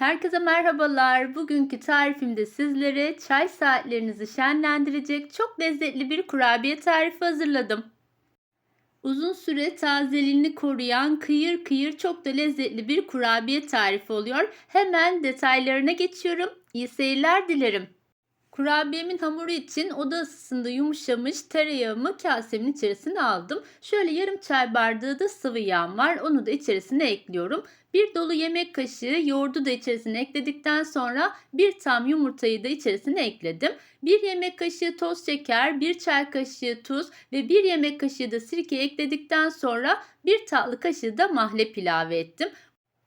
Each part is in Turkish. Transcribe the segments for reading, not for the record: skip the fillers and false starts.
Herkese merhabalar. Bugünkü tarifimde sizlere çay saatlerinizi şenlendirecek çok lezzetli bir kurabiye tarifi hazırladım. Uzun süre tazeliğini koruyan kıyır kıyır çok da lezzetli bir kurabiye tarifi oluyor. Hemen detaylarına geçiyorum. İyi seyirler dilerim. Kurabiyemin hamuru için oda ısısında yumuşamış tereyağımı kasemin içerisine aldım. Şöyle yarım çay bardağı da sıvı yağım var. Onu da içerisine ekliyorum. Bir dolu yemek kaşığı yoğurdu da içerisine ekledikten sonra bir tam yumurtayı da içerisine ekledim. Bir yemek kaşığı toz şeker, bir çay kaşığı tuz ve bir yemek kaşığı da sirke ekledikten sonra bir tatlı kaşığı da mahlep ilave ettim.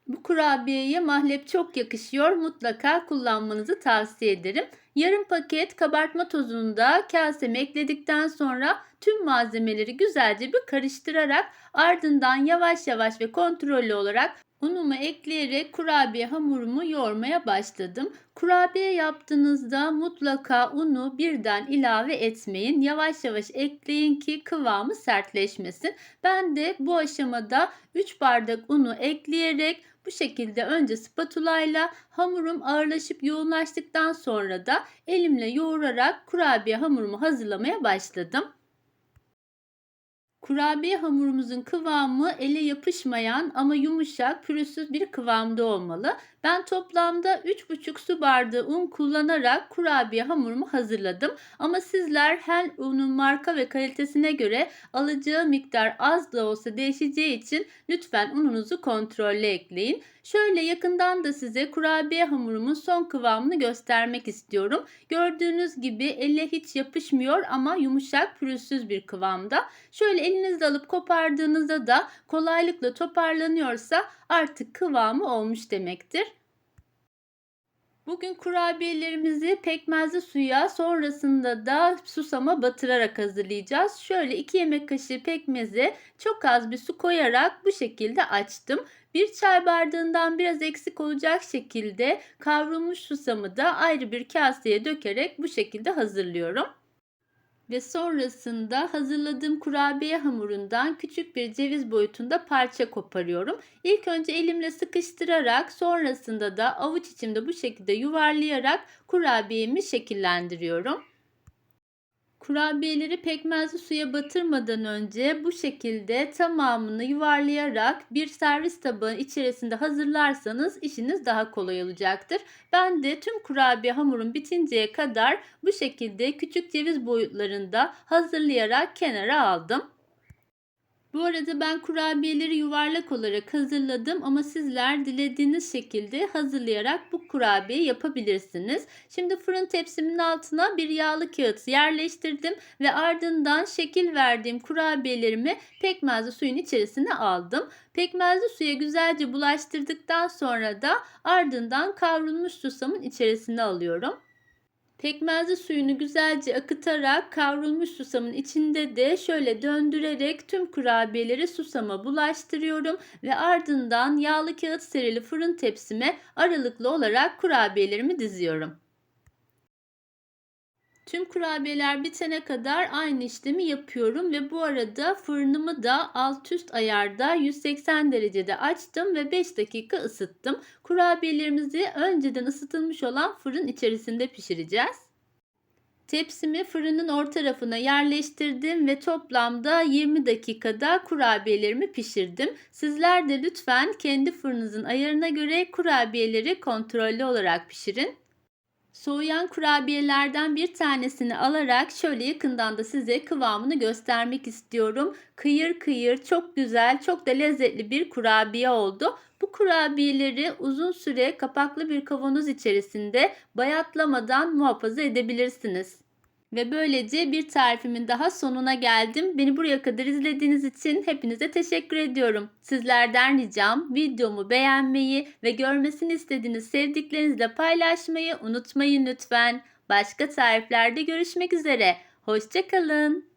Bu kurabiyeye mahlep çok yakışıyor. Mutlaka kullanmanızı tavsiye ederim. Yarım paket kabartma tozunu da kaseme ekledikten sonra tüm malzemeleri güzelce bir karıştırarak ardından yavaş yavaş ve kontrollü olarak unumu ekleyerek kurabiye hamurumu yoğurmaya başladım. Kurabiye yaptığınızda mutlaka unu birden ilave etmeyin. Yavaş yavaş ekleyin ki kıvamı sertleşmesin. Ben de bu aşamada 3 bardak unu ekleyerek bu şekilde önce spatula ile hamurum ağırlaşıp yoğunlaştıktan sonra da elimle yoğurarak kurabiye hamurumu hazırlamaya başladım. Kurabiye hamurumuzun kıvamı ele yapışmayan ama yumuşak, pürüzsüz bir kıvamda olmalı. Ben toplamda 3,5 su bardağı un kullanarak kurabiye hamurumu hazırladım. Ama sizler her unun marka ve kalitesine göre alacağı miktar az da olsa değişeceği için lütfen ununuzu kontrollü ekleyin. Şöyle yakından da size kurabiye hamurumun son kıvamını göstermek istiyorum. Gördüğünüz gibi elle hiç yapışmıyor ama yumuşak, pürüzsüz bir kıvamda. Şöyle elinizle alıp kopardığınızda da kolaylıkla toparlanıyorsa artık kıvamı olmuş demektir. Bugün kurabiyelerimizi pekmezli suya sonrasında da susama batırarak hazırlayacağız. Şöyle 2 yemek kaşığı pekmeze çok az bir su koyarak bu şekilde açtım. Bir çay bardağından biraz eksik olacak şekilde kavrulmuş susamı da ayrı bir kaseye dökerek bu şekilde hazırlıyorum. Ve sonrasında hazırladığım kurabiye hamurundan küçük bir ceviz boyutunda parça koparıyorum. İlk önce elimle sıkıştırarak sonrasında da avuç içimde bu şekilde yuvarlayarak kurabiyemi şekillendiriyorum. Kurabiyeleri pekmezli suya batırmadan önce bu şekilde tamamını yuvarlayarak bir servis tabağı içerisinde hazırlarsanız işiniz daha kolay olacaktır. Ben de tüm kurabiye hamurum bitinceye kadar bu şekilde küçük ceviz boyutlarında hazırlayarak kenara aldım. Bu arada ben kurabiyeleri yuvarlak olarak hazırladım ama sizler dilediğiniz şekilde hazırlayarak bu kurabiye yapabilirsiniz. Şimdi fırın tepsimin altına bir yağlı kağıt yerleştirdim ve ardından şekil verdiğim kurabiyelerimi pekmezli suyun içerisine aldım. Pekmezli suya güzelce bulaştırdıktan sonra da ardından kavrulmuş susamın içerisine alıyorum. Pekmezli suyunu güzelce akıtarak kavrulmuş susamın içinde de şöyle döndürerek tüm kurabiyeleri susama bulaştırıyorum ve ardından yağlı kağıt serili fırın tepsime aralıklı olarak kurabiyelerimi diziyorum. Tüm kurabiyeler bitene kadar aynı işlemi yapıyorum ve bu arada fırınımı da alt üst ayarda 180 derecede açtım ve 5 dakika ısıttım. Kurabiyelerimizi önceden ısıtılmış olan fırın içerisinde pişireceğiz. Tepsimi fırının orta tarafına yerleştirdim ve toplamda 20 dakikada kurabiyelerimi pişirdim. Sizler de lütfen kendi fırınınızın ayarına göre kurabiyeleri kontrollü olarak pişirin. Soğuyan kurabiyelerden bir tanesini alarak şöyle yakından da size kıvamını göstermek istiyorum. Kıyır kıyır çok güzel, çok da lezzetli bir kurabiye oldu. Bu kurabiyeleri uzun süre kapaklı bir kavanoz içerisinde bayatlamadan muhafaza edebilirsiniz. Ve böylece bir tarifimin daha sonuna geldim. Beni buraya kadar izlediğiniz için hepinize teşekkür ediyorum. Sizlerden ricam videomu beğenmeyi ve görmesini istediğiniz sevdiklerinizle paylaşmayı unutmayın lütfen. Başka tariflerde görüşmek üzere. Hoşça kalın.